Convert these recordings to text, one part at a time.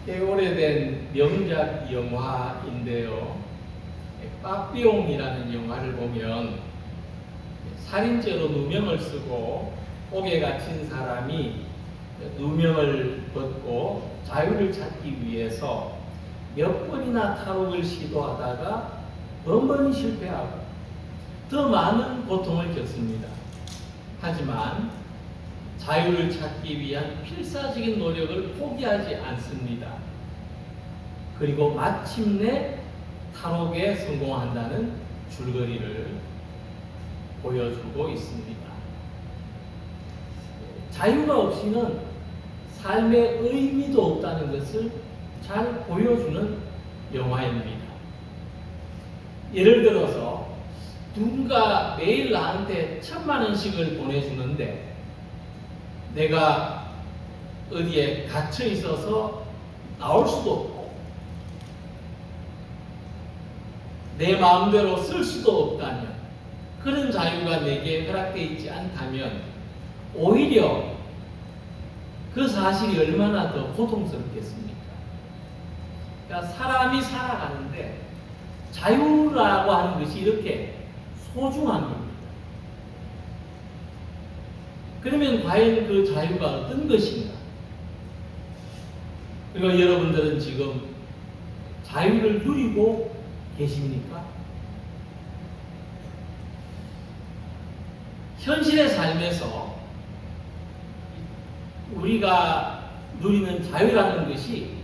꽤 오래된 명작 영화인데요. 빠삐용이라는 영화를 보면 살인죄로 누명을 쓰고 옥에 갇힌 사람이 누명을 벗고 자유를 찾기 위해서 몇 번이나 탈옥을 시도하다가 번번이 실패하고 더 많은 고통을 겪습니다. 하지만 자유를 찾기 위한 필사적인 노력을 포기하지 않습니다. 그리고 마침내 탈옥에 성공한다는 줄거리를 보여주고 있습니다. 자유가 없이는 삶의 의미도 없다는 것을 잘 보여주는 영화입니다. 예를 들어서 누군가 매일 나한테 1,000,000원씩을 보내주는데 내가 어디에 갇혀 있어서 나올 수도 없고 내 마음대로 쓸 수도 없다면, 그런 자유가 내게 허락되어 있지 않다면 오히려 그 사실이 얼마나 더 고통스럽겠습니까? 그러니까 사람이 살아가는데 자유라고 하는 것이 이렇게 소중한 겁니다. 그러면 과연 그 자유가 어떤 것인가? 그리고 여러분들은 지금 자유를 누리고 계십니까? 현실의 삶에서 우리가 누리는 자유라는 것이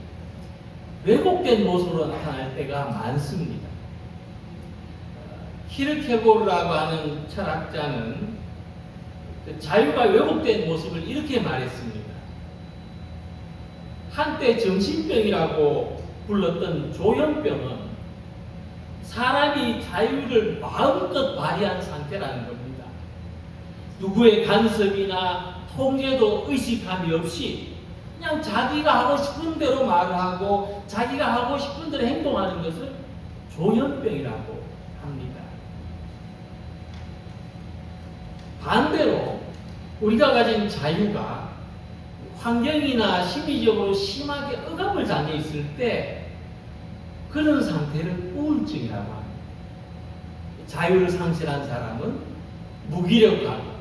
왜곡된 모습으로 나타날 때가 많습니다. 키르케고르라고 하는 철학자는 그 자유가 왜곡된 모습을 이렇게 말했습니다. 한때 정신병이라고 불렀던 조현병은 사람이 자유를 마음껏 발휘한 상태라는 겁니다. 누구의 간섭이나 통제도 의식함이 없이 그냥 자기가 하고 싶은 대로 말을 하고 자기가 하고 싶은 대로 행동하는 것을 조현병이라고 합니다. 반대로 우리가 가진 자유가 환경이나 심리적으로 심하게 억압을 당해 있을 때 그런 상태를 우울증이라고 합니다. 자유를 상실한 사람은 무기력하고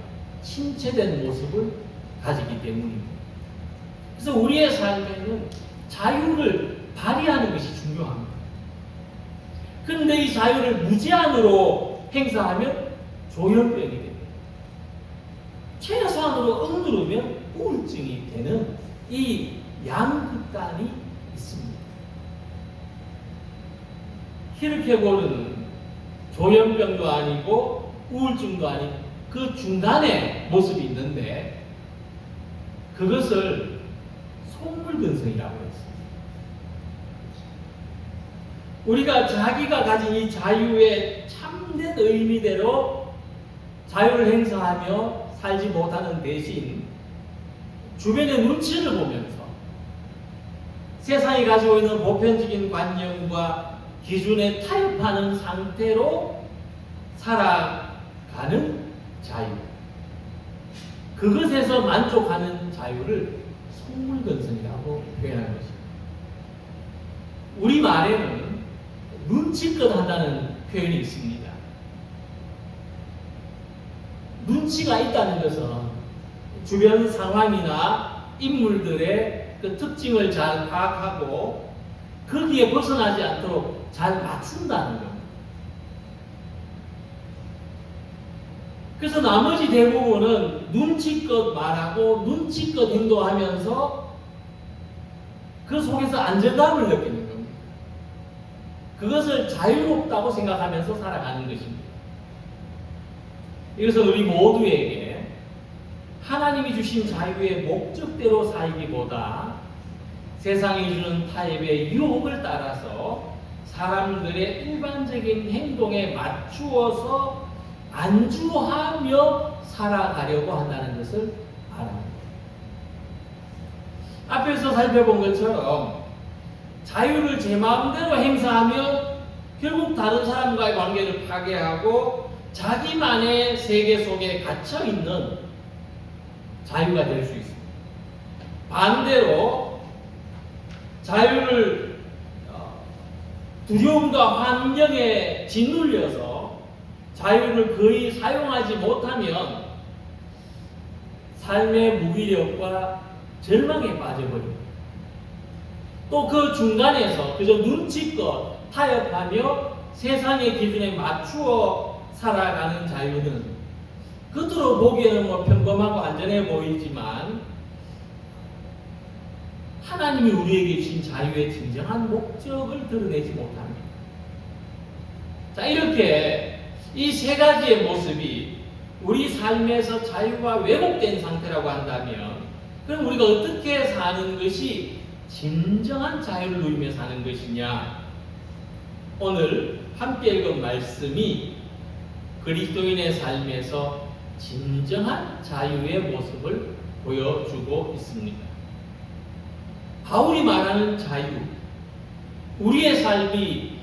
침체된 모습을 가지기 때문입니다. 그래서 우리의 삶에는 자유를 발휘하는 것이 중요합니다. 그런데 이 자유를 무제한으로 행사하면 조현병이 됩니다. 최소한으로 억누르면 우울증이 되는 이 양극단이 있습니다. 키르케고르는 조현병도 아니고 우울증도 아니고 그 중간에 모습이 있는데 그것을 속물근성이라고 했습니다. 우리가 자기가 가진 이 자유의 참된 의미대로 자유를 행사하며 살지 못하는 대신 주변의 눈치를 보면서 세상이 가지고 있는 보편적인 관념과 기준에 타협하는 상태로 살아가는 자유, 그것에서 만족하는 자유를 속물근성이라고 표현하는 것입니다. 우리말에는 눈치껏 한다는 표현이 있습니다. 눈치가 있다는 것은 주변 상황이나 인물들의 그 특징을 잘 파악하고 거기에 벗어나지 않도록 잘 맞춘다는 겁니다. 그래서 나머지 대부분은 눈치껏 말하고 눈치껏 행동하면서 그 속에서 안정감을 느끼는 겁니다. 그것을 자유롭다고 생각하면서 살아가는 것입니다. 이것은 우리 모두에게 하나님이 주신 자유의 목적대로 살기보다 세상이 주는 타협의 유혹을 따라서 사람들의 일반적인 행동에 맞추어서 안주하며 살아가려고 한다는 것을 말합니다. 앞에서 살펴본 것처럼 자유를 제 마음대로 행사하면 결국 다른 사람과의 관계를 파괴하고 자기만의 세계 속에 갇혀 있는 자유가 될 수 있습니다. 반대로 자유를 두려움과 환경에 짓눌려서 자유를 거의 사용하지 못하면 삶의 무기력과 절망에 빠져버립니다. 또 그 중간에서 그저 눈치껏 타협하며 세상의 기준에 맞추어 살아가는 자유는 겉으로 보기에는 평범하고 안전해 보이지만 하나님이 우리에게 주신 자유의 진정한 목적을 드러내지 못합니다. 자, 이렇게 이 세 가지의 모습이 우리 삶에서 자유가 왜곡된 상태라고 한다면, 그럼 우리가 어떻게 사는 것이 진정한 자유를 누리며 사는 것이냐? 오늘 함께 읽은 말씀이 그리스도인의 삶에서 진정한 자유의 모습을 보여주고 있습니다. 바울이 말하는 자유, 우리의 삶이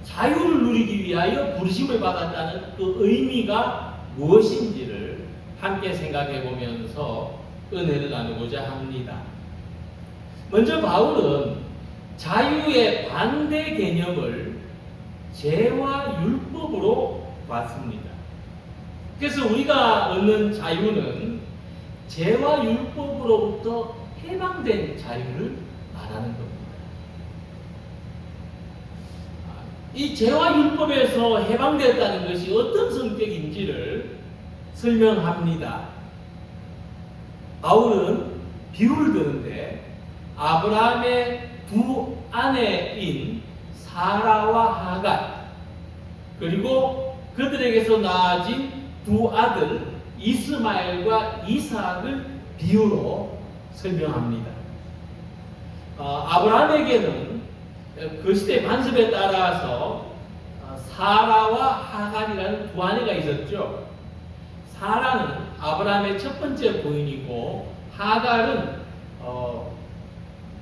자유를 누리기 위하여 부르심을 받았다는 그 의미가 무엇인지를 함께 생각해 보면서 은혜를 나누고자 합니다. 먼저 바울은 자유의 반대 개념을 죄와 율법으로 봤습니다. 그래서 우리가 얻는 자유는 죄와 율법으로부터 해방된 자유를 말하는 겁니다. 이 죄와 율법에서 해방되었다는 것이 어떤 성격인지를 설명합니다. 바울은 비유를 드는데 아브라함의 두 아내인 사라와 하갈, 그리고 그들에게서 낳아진 두 아들 이스마엘과 이삭을 비유로 설명합니다. 아브라함에게는 그 시대 관습에 따라서 사라와 하갈이라는 두 아내가 있었죠. 사라는 아브라함의 첫 번째 부인이고 하갈은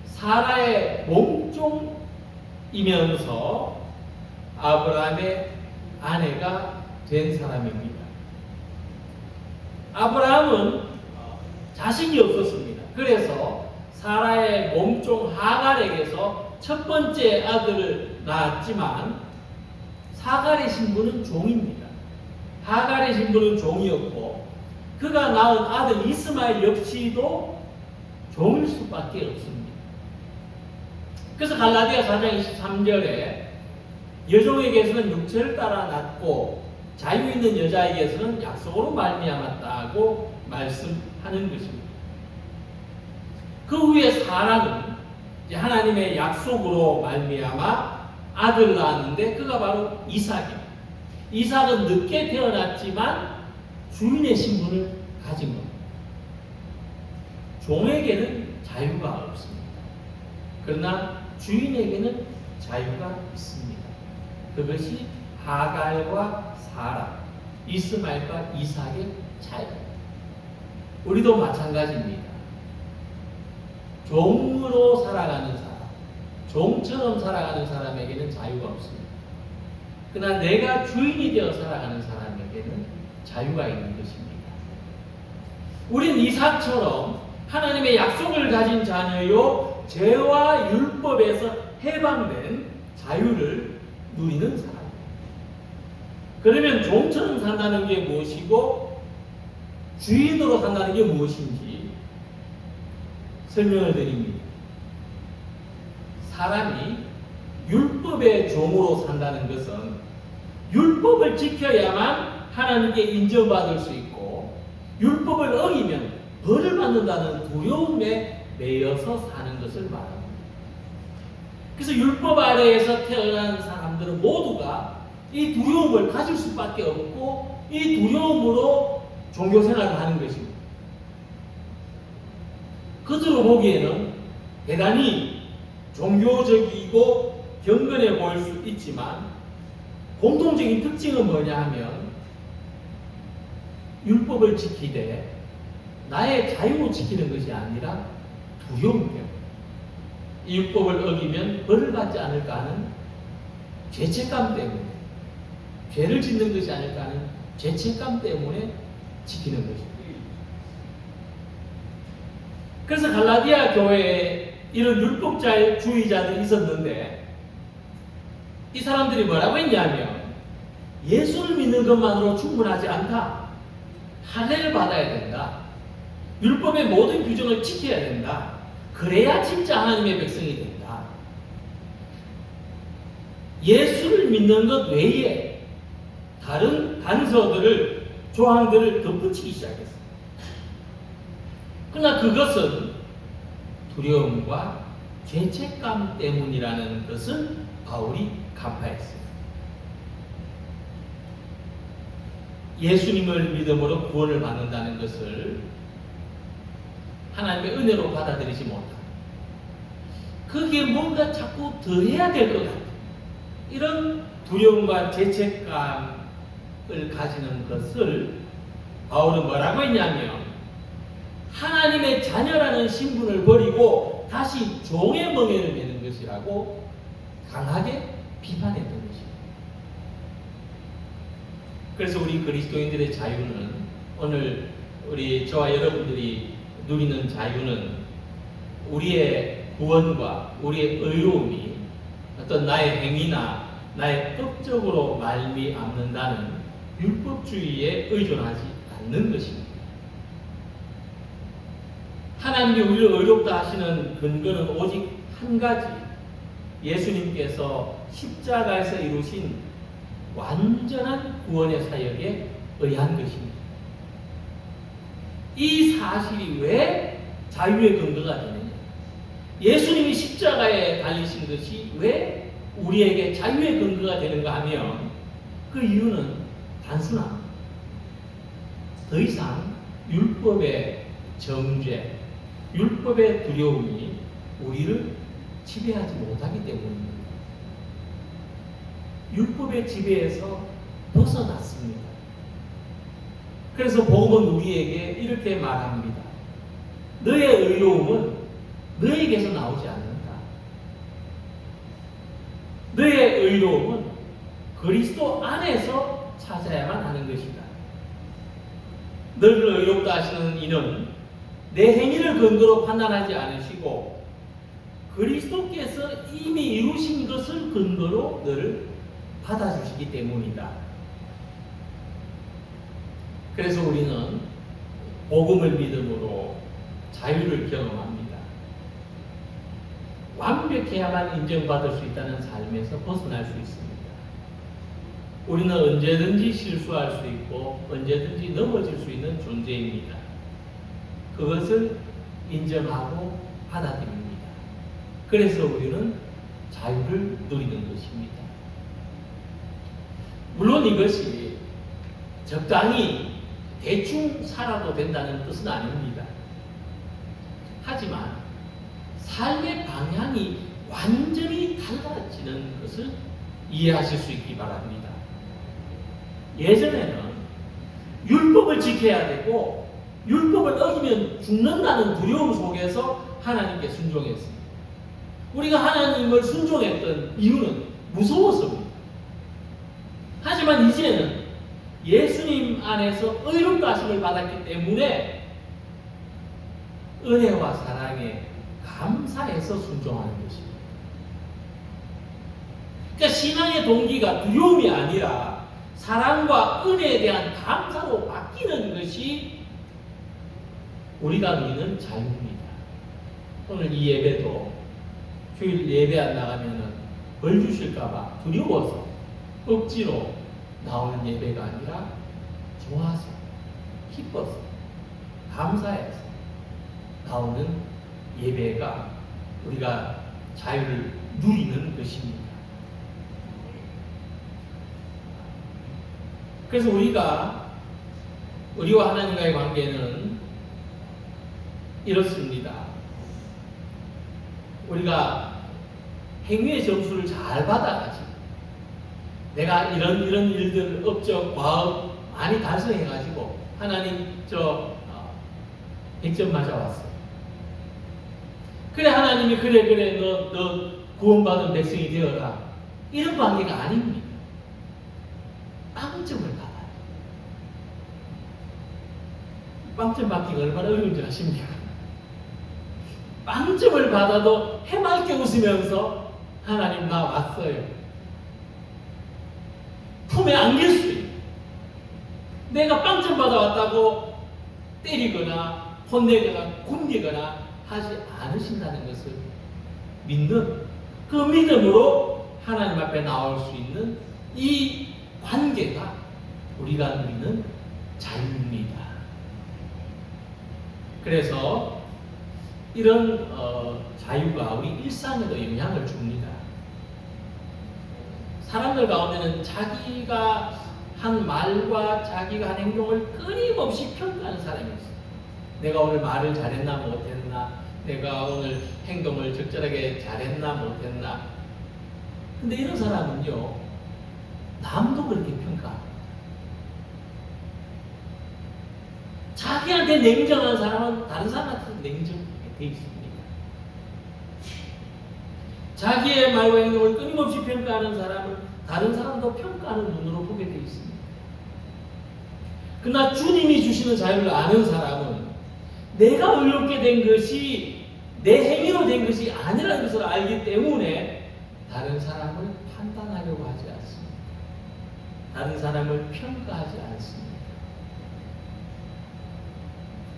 사라의 몸종이면서 아브라함의 아내가 된 사람입니다. 아브라함은 자식이 없었습니다. 그래서 사라의 몸종 하갈에게서 첫 번째 아들을 낳았지만 하갈의 신분은 종입니다. 하갈의 신분은 종이었고 그가 낳은 아들 이스마엘 역시도 종일 수밖에 없습니다. 그래서 갈라디아 4장 23절에 여종에게서는 육체를 따라 낳고 자유 있는 여자에게서는 약속으로 말미암았다고 말씀하는 것입니다. 그 후에 사라는 하나님의 약속으로 말미암아 아들을 낳았는데 그가 바로 이삭입니다. 이삭은 늦게 태어났지만 주인의 신분을 가진 겁니다. 종에게는 자유가 없습니다. 그러나 주인에게는 자유가 있습니다. 그것이 하갈과 사라, 이스마엘과 이삭의 차이. 우리도 마찬가지입니다. 종으로 살아가는 사람, 종처럼 살아가는 사람에게는 자유가 없습니다. 그러나 내가 주인이 되어 살아가는 사람에게는 자유가 있는 것입니다. 우린 이삭처럼 하나님의 약속을 가진 자녀요, 죄와 율법에서 해방된 자유를 누리는 사람. 그러면 종처럼 산다는 게 무엇이고 주인으로 산다는 게 무엇인지 설명을 드립니다. 사람이 율법의 종으로 산다는 것은 율법을 지켜야만 하나님께 인정받을 수 있고 율법을 어기면 벌을 받는다는 두려움에 매여서 사는 것을 말합니다. 그래서 율법 아래에서 태어난 사람들은 모두가 이 두려움을 가질 수밖에 없고 이 두려움으로 종교생활을 하는 것입니다. 겉으로 보기에는 대단히 종교적이고 경건해 보일 수 있지만 공통적인 특징은 뭐냐 하면 율법을 지키되 나의 자유로 지키는 것이 아니라 두려움 때문에 이 율법을 어기면 벌을 받지 않을까 하는 죄책감 때문에 죄를 짓는 것이 아닐까 하는 죄책감 때문에 지키는 것입니다. 그래서 갈라디아 교회에 이런 율법주의자들이 있었는데 이 사람들이 뭐라고 했냐면 예수를 믿는 것만으로 충분하지 않다. 할례를 받아야 된다. 율법의 모든 규정을 지켜야 된다. 그래야 진짜 하나님의 백성이 된다. 예수를 믿는 것 외에 다른 단서들을, 조항들을 덧붙이기 시작했습니다. 그러나 그것은 두려움과 죄책감 때문이라는 것을 바울이 간파했습니다. 예수님을 믿음으로 구원을 받는다는 것을 하나님의 은혜로 받아들이지 못한다. 거기에 뭔가 자꾸 더 해야 될 것 같아요. 이런 두려움과 죄책감을 가지는 것을 바울은 뭐라고 했냐면 하나님의 자녀라는 신분을 버리고 다시 종의 멍에를 매는 것이라고 강하게 비판했던 것입니다. 그래서 우리 그리스도인들의 자유는, 오늘 우리 저와 여러분들이 누리는 자유는 우리의 구원과 우리의 의로움이 어떤 나의 행위나 나의 법적으로 말미암는다는 율법주의에 의존하지 않는 것입니다. 하나님이 우리를 의롭다 하시는 근거는 오직 한 가지, 예수님께서 십자가에서 이루신 완전한 구원의 사역에 의한 것입니다. 이 사실이 왜 자유의 근거가 되느냐? 예수님이 십자가에 달리신 것이 왜 우리에게 자유의 근거가 되는가 하면 그 이유는 단순합니다. 더 이상 율법의 정죄, 율법의 두려움이 우리를 지배하지 못하기 때문입니다. 율법의 지배에서 벗어났습니다. 그래서 복음은 우리에게 이렇게 말합니다. 너의 의로움은 너에게서 나오지 않는다. 너의 의로움은 그리스도 안에서 찾아야만 하는 것이다. 너를 의롭다 하시는 이는 내 행위를 근거로 판단하지 않으시고 그리스도께서 이미 이루신 것을 근거로 너를 받아주시기 때문이다. 그래서 우리는 복음을 믿음으로 자유를 경험합니다. 완벽해야만 인정받을 수 있다는 삶에서 벗어날 수 있습니다. 우리는 언제든지 실수할 수 있고 언제든지 넘어질 수 있는 존재입니다. 그것을 인정하고 받아들입니다. 그래서 우리는 자유를 누리는 것입니다. 물론 이것이 적당히 대충 살아도 된다는 뜻은 아닙니다. 하지만 삶의 방향이 완전히 달라지는 것을 이해하실 수 있기 바랍니다. 예전에는 율법을 지켜야 되고 율법을 어기면 죽는다는 두려움 속에서 하나님께 순종했습니다. 우리가 하나님을 순종했던 이유는 무서워서입니다. 하지만 이제는 예수님 안에서 의롭다 하심을 받았기 때문에 은혜와 사랑에 감사해서 순종하는 것입니다. 그러니까 신앙의 동기가 두려움이 아니라 사랑과 은혜에 대한 감사로 바뀌는 것이 우리가 누리는 자유입니다. 오늘 이 예배도 주일 예배 안 나가면 벌 주실까봐 두려워서 억지로 나오는 예배가 아니라 좋아서, 기뻐서, 감사해서 나오는 예배가 우리가 자유를 누리는 것입니다. 그래서 우리와 하나님과의 관계는 이렇습니다. 우리가 행위의 점수를 잘 받아가지고 내가 이런 일들, 업적, 과업 많이 달성해가지고 하나님 100점 맞아왔어. 그래 하나님이 그래 너 구원받은 백성이 되어라. 이런 관계가 아닙니다. 빵점을 받아요. 빵점 받기가 얼마나 어려운지 아십니까? 빵점을 받아도 해맑게 웃으면서 하나님 나 왔어요. 품에 안길 수 있는, 내가 빵점 받아왔다고 때리거나 혼내거나 굶기거나 하지 않으신다는 것을 믿는, 그 믿음으로 하나님 앞에 나올 수 있는 이 관계가 우리가 누리는 자유입니다. 그래서 이런 자유가 우리 일상에도 영향을 줍니다. 사람들 가운데는 자기가 한 말과 자기가 한 행동을 끊임없이 평가하는 사람이 있어요. 내가 오늘 말을 잘했나 못했나, 내가 오늘 행동을 적절하게 잘했나 못했나. 근데 이런 사람은요, 남도 그렇게 평가합니다. 자기한테 냉정한 사람은 다른 사람한테도 냉정하게 되어 있습니다. 자기의 말과 행동을 끊임없이 평가하는 사람은 다른 사람도 평가하는 눈으로 보게 되어 있습니다. 그러나 주님이 주시는 자유를 아는 사람은 내가 의롭게 된 것이 내 행위로 된 것이 아니라는 것을 알기 때문에 다른 사람을 판단하려고 하지 않습니다. 다른 사람을 평가하지 않습니다.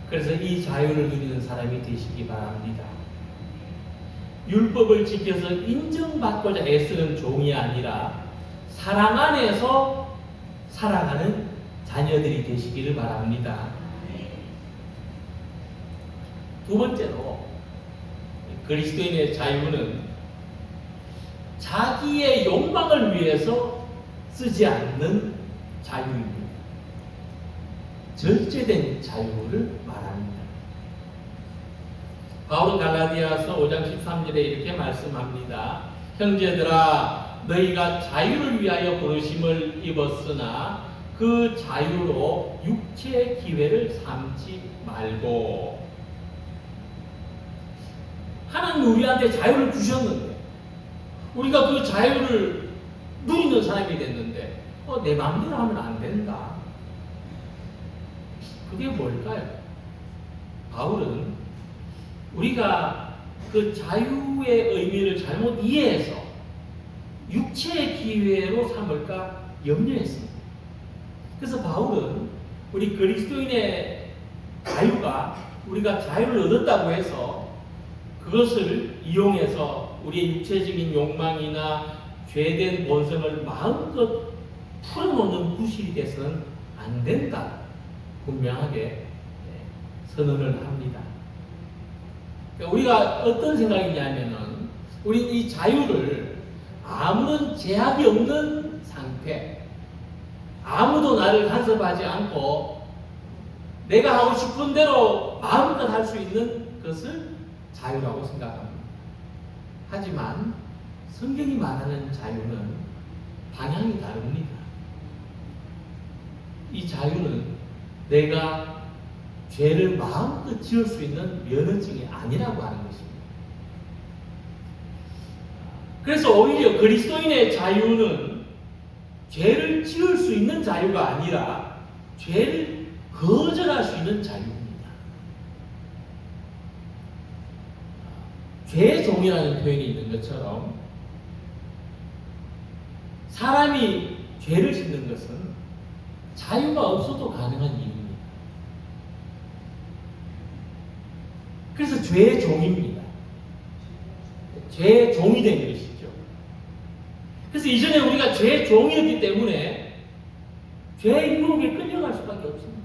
그래서 이 자유를 누리는 사람이 되시기 바랍니다. 율법을 지켜서 인정받고자 애쓰는 종이 아니라 사랑 안에서 살아가는 자녀들이 되시기를 바랍니다. 두 번째로, 그리스도인의 자유는 자기의 욕망을 위해서 쓰지 않는 자유입니다. 절제된 자유를 말합니다. 바울은 갈라디아서 5장 13절에 이렇게 말씀합니다. 형제들아, 너희가 자유를 위하여 부르심을 입었으나 그 자유로 육체의 기회를 삼지 말고. 하나님 우리한테 자유를 주셨는데 우리가 그 자유를 누리는 사람이 됐는데 내 마음대로 하면 안 된다. 그게 뭘까요? 바울은 우리가 그 자유의 의미를 잘못 이해해서 육체의 기회로 삼을까 염려했습니다. 그래서 바울은 우리 그리스도인의 자유가, 우리가 자유를 얻었다고 해서 그것을 이용해서 우리의 육체적인 욕망이나 죄된 본성을 마음껏 풀어놓는 구실이 돼서는 안 된다. 분명하게 선언을 합니다. 그러니까 우리가 어떤 생각이냐면은 우리 이 자유를 아무런 제약이 없는 상태, 아무도 나를 간섭하지 않고 내가 하고 싶은 대로 마음껏 할 수 있는 것을 자유라고 생각합니다. 하지만 성경이 말하는 자유는 방향이 다릅니다. 이 자유는 내가 죄를 마음껏 지을 수 있는 면허증이 아니라고 하는 것입니다. 그래서 오히려 그리스도인의 자유는 죄를 지을 수 있는 자유가 아니라 죄를 거절할 수 있는 자유입니다. 죄의 종이라는 표현이 있는 것처럼 사람이 죄를 짓는 것은 자유가 없어도 가능한 일입니다. 그래서 죄의 종입니다. 죄의 종이 된 것이죠. 그래서 이전에 우리가 죄의 종이었기 때문에 죄의 유혹에 끌려갈 수밖에 없습니다.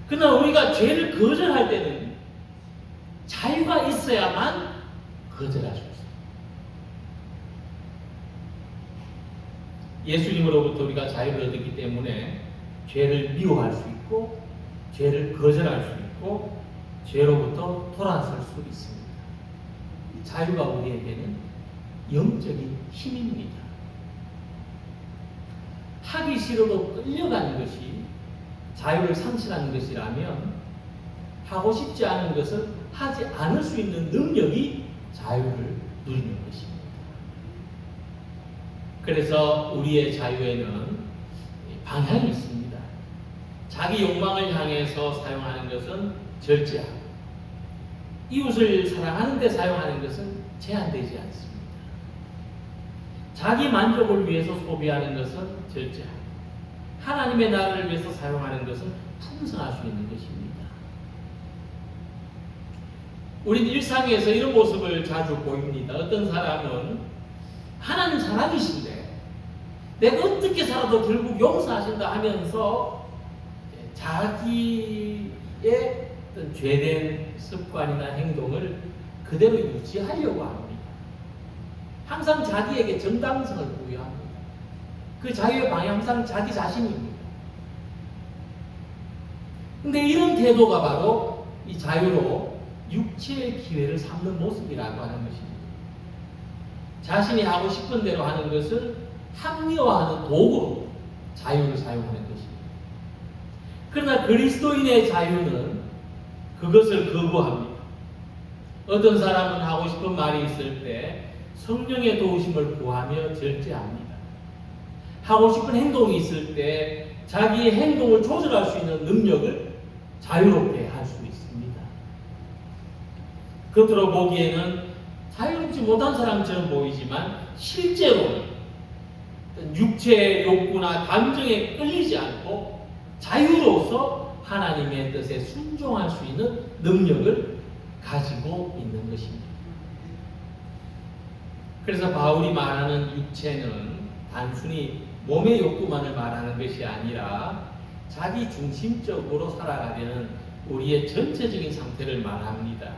그러나 우리가 죄를 거절할 때는 자유가 있어야만 거절할 수 있습니다. 예수님으로부터 우리가 자유를 얻었기 때문에 죄를 미워할 수 있고 죄를 거절할 수 있고 죄로부터 돌아설 수 있습니다. 자유가 우리에게는 영적인 힘입니다. 하기 싫어도 끌려가는 것이 자유를 상실하는 것이라면 하고 싶지 않은 것을 하지 않을 수 있는 능력이 자유를 누리는 것입니다. 그래서 우리의 자유에는 방향이 있습니다. 자기 욕망을 향해서 사용하는 것은 절제하고 이웃을 사랑하는 데 사용하는 것은 제한되지 않습니다. 자기 만족을 위해서 소비하는 것은 절제하고 하나님의 나라를 위해서 사용하는 것은 풍성할 수 있는 것입니다. 우리는 일상에서 이런 모습을 자주 보입니다. 어떤 사람은 하나님 사랑이신데 내가 어떻게 살아도 결국 용서하신다 하면서 자기의 어떤 죄된 습관이나 행동을 그대로 유지하려고 합니다. 항상 자기에게 정당성을 부여합니다. 그 자유의 방향 항상 자기 자신입니다. 근데 이런 태도가 바로 이 자유로 육체의 기회를 삼는 모습이라고 하는 것입니다. 자신이 하고 싶은 대로 하는 것을 합리화하는 도구로 자유를 사용하는 것입니다. 그러나 그리스도인의 자유는 그것을 거부합니다. 어떤 사람은 하고 싶은 말이 있을 때 성령의 도우심을 구하며 절제합니다. 하고 싶은 행동이 있을 때 자기의 행동을 조절할 수 있는 능력을 자유롭게 할 수 있습니다. 겉으로 보기에는 자유롭지 못한 사람처럼 보이지만 실제로는 육체의 욕구나 감정에 끌리지 않고 자유로서 하나님의 뜻에 순종할 수 있는 능력을 가지고 있는 것입니다. 그래서 바울이 말하는 육체는 단순히 몸의 욕구만을 말하는 것이 아니라 자기 중심적으로 살아가려는 우리의 전체적인 상태를 말합니다.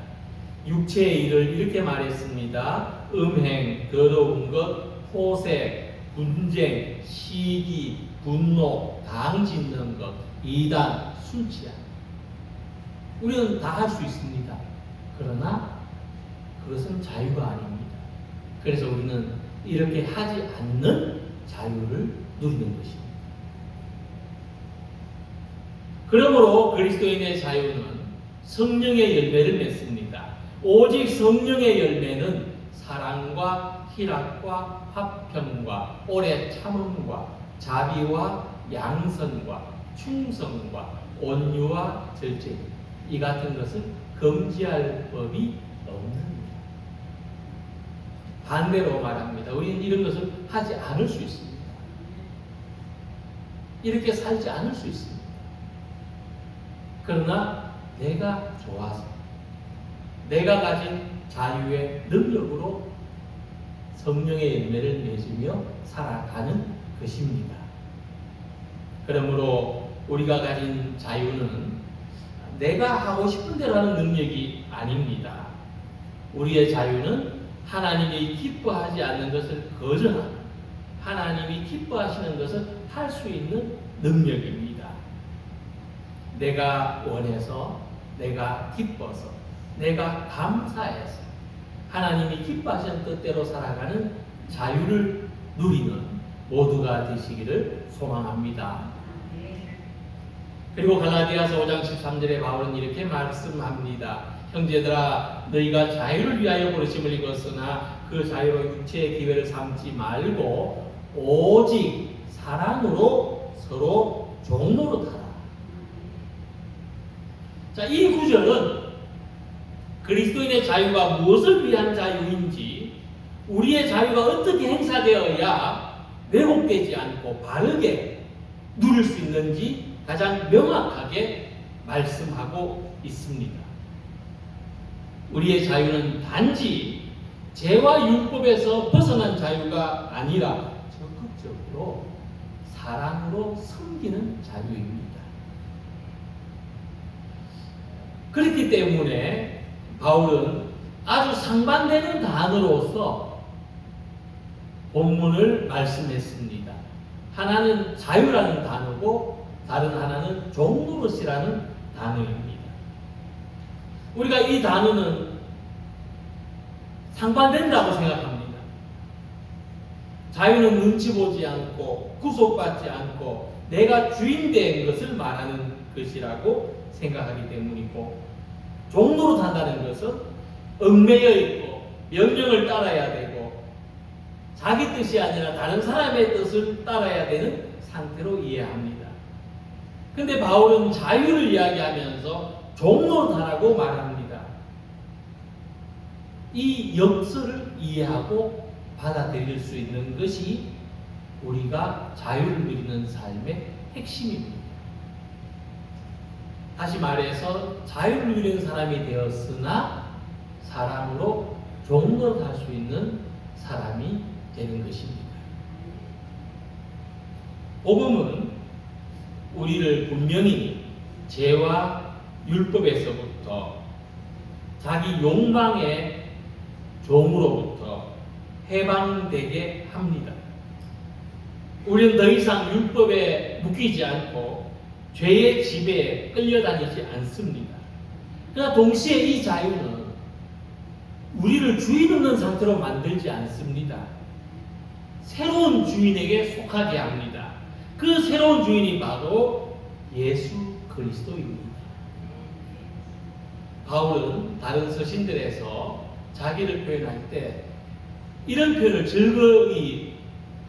육체의 일을 이렇게 말했습니다. 음행, 더러운 것, 호색, 분쟁, 시기, 분노, 당짓는 것, 이단, 술 취함. 우리는 다 할 수 있습니다. 그러나 그것은 자유가 아닙니다. 그래서 우리는 이렇게 하지 않는 자유를 누리는 것입니다. 그러므로 그리스도인의 자유는 성령의 열매를 맺습니다. 오직 성령의 열매는 사랑과 희락과 화평과 오래 참음과 자비와 양선과 충성과 온유와 절제, 이 같은 것을 금지할 법이 없는. 반대로 말합니다. 우리는 이런 것을 하지 않을 수 있습니다. 이렇게 살지 않을 수 있습니다. 그러나 내가 좋아서 내가 가진 자유의 능력으로 성령의 열매를 맺으며 살아가는 것입니다. 그러므로 우리가 가진 자유는 내가 하고 싶은 대로 하는 능력이 아닙니다. 우리의 자유는 하나님이 기뻐하지 않는 것을 거절하고 하나님이 기뻐하시는 것을 할 수 있는 능력입니다. 내가 원해서, 내가 기뻐서, 내가 감사해서 하나님이 기뻐하시는 뜻대로 살아가는 자유를 누리는 모두가 되시기를 소망합니다. 그리고 갈라디아서 5장 13절에 바울은 이렇게 말씀합니다. 형제들아, 너희가 자유를 위하여 부르심을 입었으나 그 자유로 육체의 기회를 삼지 말고 오직 사랑으로 서로 종노릇하라. 자, 이 구절은 그리스도인의 자유가 무엇을 위한 자유인지, 우리의 자유가 어떻게 행사되어야 왜곡되지 않고 바르게 누릴 수 있는지 가장 명확하게 말씀하고 있습니다. 우리의 자유는 단지 죄와 율법에서 벗어난 자유가 아니라 적극적으로 사랑으로 섬기는 자유입니다. 그렇기 때문에 바울은 아주 상반되는 단어로서 본문을 말씀했습니다. 하나는 자유라는 단어고 다른 하나는 종노릇이라는 단어입니다. 우리가 이 단어는 상반된다고 생각합니다. 자유는 눈치 보지 않고 구속받지 않고 내가 주인된 것을 말하는 것이라고 생각하기 때문이고, 종노릇한다는 것은 얽매여 있고 명령을 따라야 되고 자기 뜻이 아니라 다른 사람의 뜻을 따라야 되는 상태로 이해합니다. 그런데 바울은 자유를 이야기하면서 종노릇하라고 말합니다. 이 역설을 이해하고 받아들일 수 있는 것이 우리가 자유를 누리는 삶의 핵심입니다. 다시 말해서 자유를 누리는 사람이 되었으나 사람으로 종으로 살 수 있는 사람이 되는 것입니다. 복음은 우리를 분명히 죄와 율법에서부터 자기 욕망의 종으로부터 해방되게 합니다. 우리는 더 이상 율법에 묶이지 않고 죄의 지배에 끌려다니지 않습니다. 그러나 동시에 이 자유는 우리를 주인 없는 상태로 만들지 않습니다. 새로운 주인에게 속하게 합니다. 그 새로운 주인이 바로 예수 그리스도입니다. 바울은 다른 서신들에서 자기를 표현할 때 이런 표현을 즐거이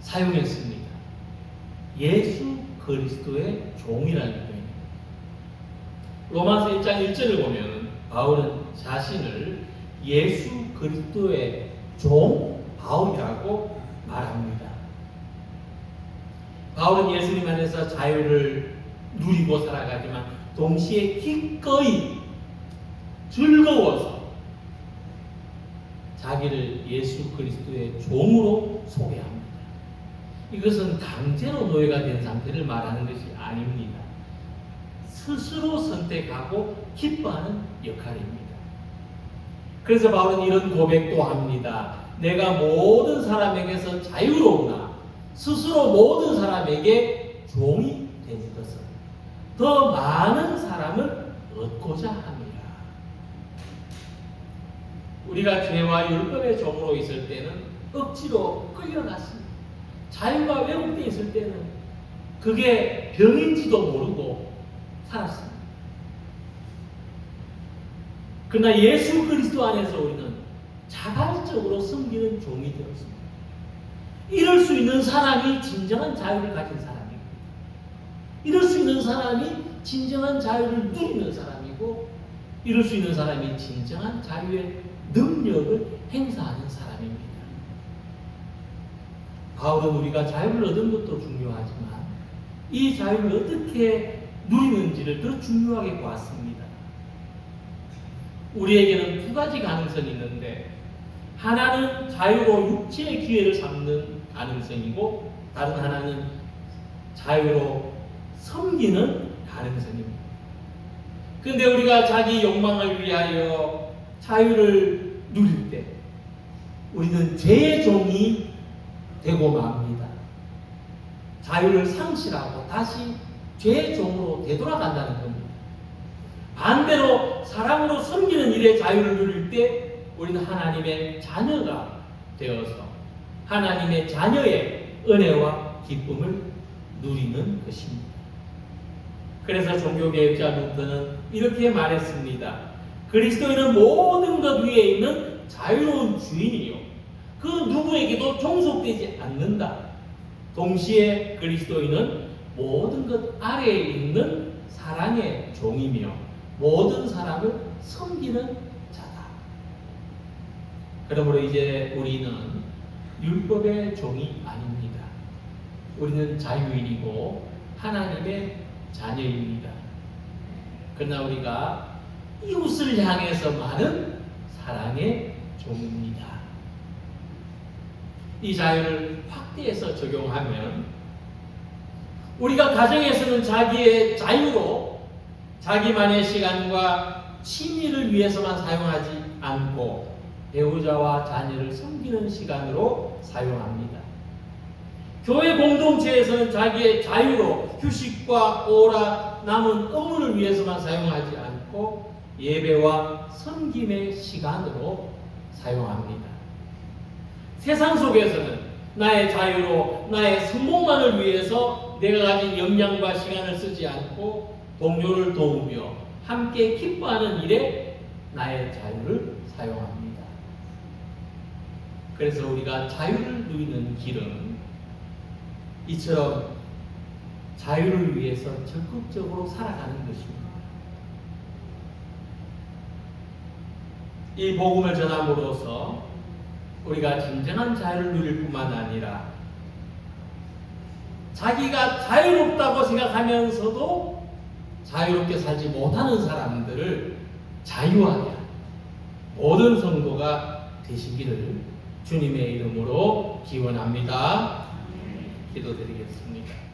사용했습니다. 예수 그리스도의 종이라는 표현입니다. 로마서 1장 1절을 보면 바울은 자신을 예수 그리스도의 종 바울이라고 말합니다. 바울은 예수님 안에서 자유를 누리고 살아가지만 동시에 기꺼이 즐거워서 자기를 예수 그리스도의 종으로 소개합니다. 이것은 강제로 노예가 된 상태를 말하는 것이 아닙니다. 스스로 선택하고 기뻐하는 역할입니다. 그래서 바울은 이런 고백도 합니다. 내가 모든 사람에게서 자유로우나 스스로 모든 사람에게 종이 되는 것은 더 많은 사람을 얻고자 합니다. 우리가 죄와 율법의 종으로 있을 때는 억지로 끌려갔습니다. 자유가 왜곡되어 있을 때는 그게 병인지도 모르고 살았습니다. 그러나 예수 그리스도 안에서 우리는 자발적으로 섬기는 종이 되었습니다. 이럴 수 있는 사람이 진정한 자유를 가진 사람이고, 이럴 수 있는 사람이 진정한 자유를 누리는 사람이고, 이럴 수 있는 사람이 진정한 자유의 능력을 행사하는 사람입니다. 바울은 우리가 자유를 얻은 것도 중요하지만 이 자유를 어떻게 누리는지를 더 중요하게 보았습니다. 우리에게는 두 가지 가능성이 있는데, 하나는 자유로 육체의 기회를 삼는 가능성이고, 다른 하나는 자유로 섬기는 가능성입니다. 그런데 우리가 자기 욕망을 위하여 자유를 누릴 때 우리는 죄의 종이 되고 맙니다. 자유를 상실하고 다시 죄의 종으로 되돌아간다는 겁니다. 반대로 사랑으로 섬기는 일에 자유를 누릴 때 우리는 하나님의 자녀가 되어서 하나님의 자녀의 은혜와 기쁨을 누리는 것입니다. 그래서 종교개혁자 루터는 이렇게 말했습니다. 그리스도인은 모든 것 위에 있는 자유로운 주인이요, 그 누구에게도 종속되지 않는다. 동시에 그리스도인은 모든 것 아래에 있는 사랑의 종이며 모든 사람을 섬기는 자다. 그러므로 이제 우리는 율법의 종이 아닙니다. 우리는 자유인이고 하나님의 자녀입니다. 그러나 우리가 이웃을 향해서 많은 사랑의 종입니다. 이 자유를 확대해서 적용하면 우리가 가정에서는 자기의 자유로 자기만의 시간과 취미를 위해서만 사용하지 않고 배우자와 자녀를 섬기는 시간으로 사용합니다. 교회 공동체에서는 자기의 자유로 휴식과 오라 남은 업무를 위해서만 사용하지 않고 예배와 섬김의 시간으로 사용합니다. 세상 속에서는 나의 자유로 나의 성공만을 위해서 내가 가진 역량과 시간을 쓰지 않고 동료를 도우며 함께 기뻐하는 일에 나의 자유를 사용합니다. 그래서 우리가 자유를 누리는 길은 이처럼 자유를 위해서 적극적으로 살아가는 것입니다. 이 복음을 전함으로써 우리가 진정한 자유를 누릴 뿐만 아니라 자기가 자유롭다고 생각하면서도 자유롭게 살지 못하는 사람들을 자유하게 하는 모든 성도가 되시기를 주님의 이름으로 기원합니다. 기도드리겠습니다.